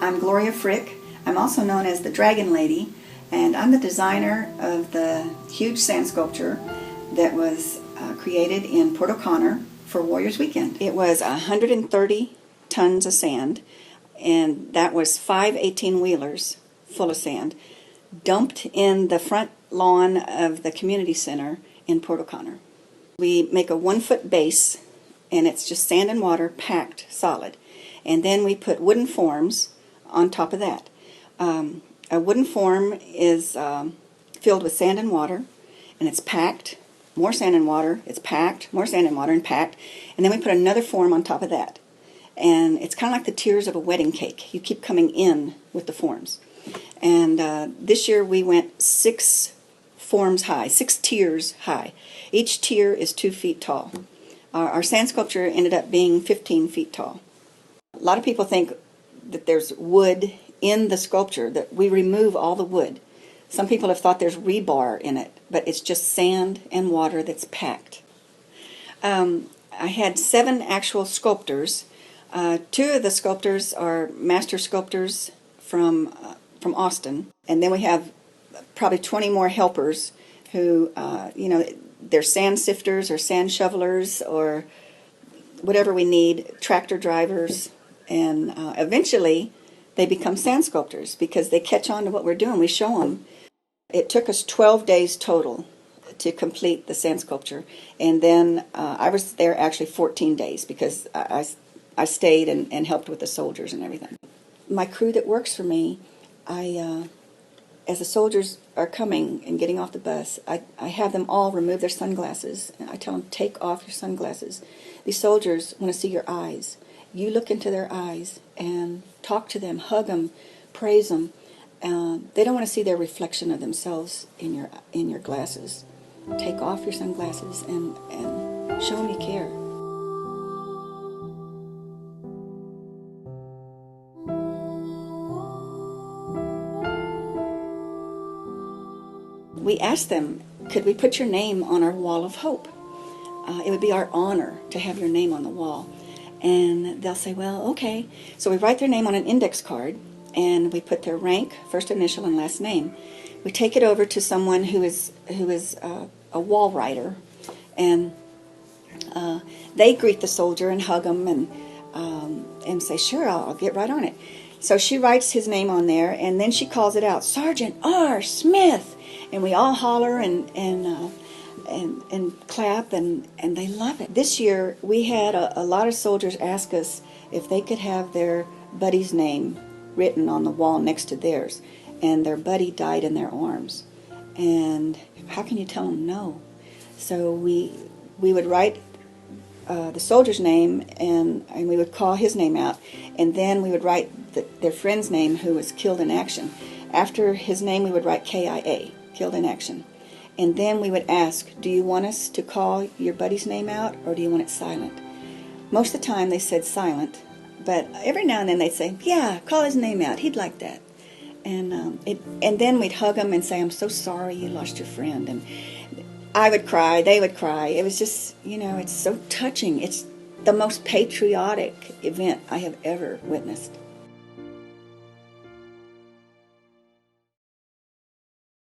I'm Gloria Fric. I'm also known as the Dragon Lady, and I'm the designer of the huge sand sculpture that was created in Port O'Connor for Warriors Weekend. It was 130 tons of sand, and that was 5 18-wheelers full of sand, dumped in the front lawn of the community center in Port O'Connor. We make a 1-foot base, and it's just sand and water packed solid. And then we put wooden forms on top of that. A wooden form is filled with sand and water, and it's packed, more sand and water, it's packed, more sand and water, and packed, and then we put another form on top of that. And it's kind of like the tiers of a wedding cake. You keep coming in with the forms. And this year we went 6 forms high, 6 tiers high. Each tier is 2 feet tall. Our sand sculpture ended up being 15 feet tall. A lot of people think that there's wood in the sculpture, that we remove all the wood. Some people have thought there's rebar in it, but it's just sand and water that's packed. I had 7 actual sculptors. 2 of the sculptors are master sculptors from Austin, and then we have probably 20 more helpers who, they're sand sifters or sand shovelers or whatever we need, tractor drivers, and eventually they become sand sculptors because they catch on to what we're doing. We show them. It took us 12 days total to complete the sand sculpture, and then I was there actually 14 days because I stayed and helped with the soldiers and everything. My crew that works for me, as the soldiers are coming and getting off the bus, I have them all remove their sunglasses, and I tell them, take off your sunglasses. These soldiers want to see your eyes. You look into their eyes and talk to them, hug them, praise them. They don't want to see their reflection of themselves in your glasses. Take off your sunglasses and show them you care. We asked them, could we put your name on our wall of hope? It would be our honor to have your name on the wall. And they'll say, well, okay. So we write their name on an index card, and we put their rank, first initial and last name. We take it over to someone who is a wall writer, and they greet the soldier and hug him and say, sure, I'll get right on it. So she writes his name on there, and then she calls it out, Sergeant R. Smith. And we all holler and clap, and they love it. This year, we had a lot of soldiers ask us if they could have their buddy's name written on the wall next to theirs, and their buddy died in their arms. And how can you tell them no? So we would write the soldier's name, and we would call his name out, and then we would write their friend's name who was killed in action. After his name, we would write KIA, killed in action. And then we would ask, do you want us to call your buddy's name out, or do you want it silent? Most of the time they said silent, but every now and then they'd say, yeah, call his name out, he'd like that. And then we'd hug them and say, I'm so sorry you lost your friend. And I would cry, they would cry. It was just, it's so touching. It's the most patriotic event I have ever witnessed.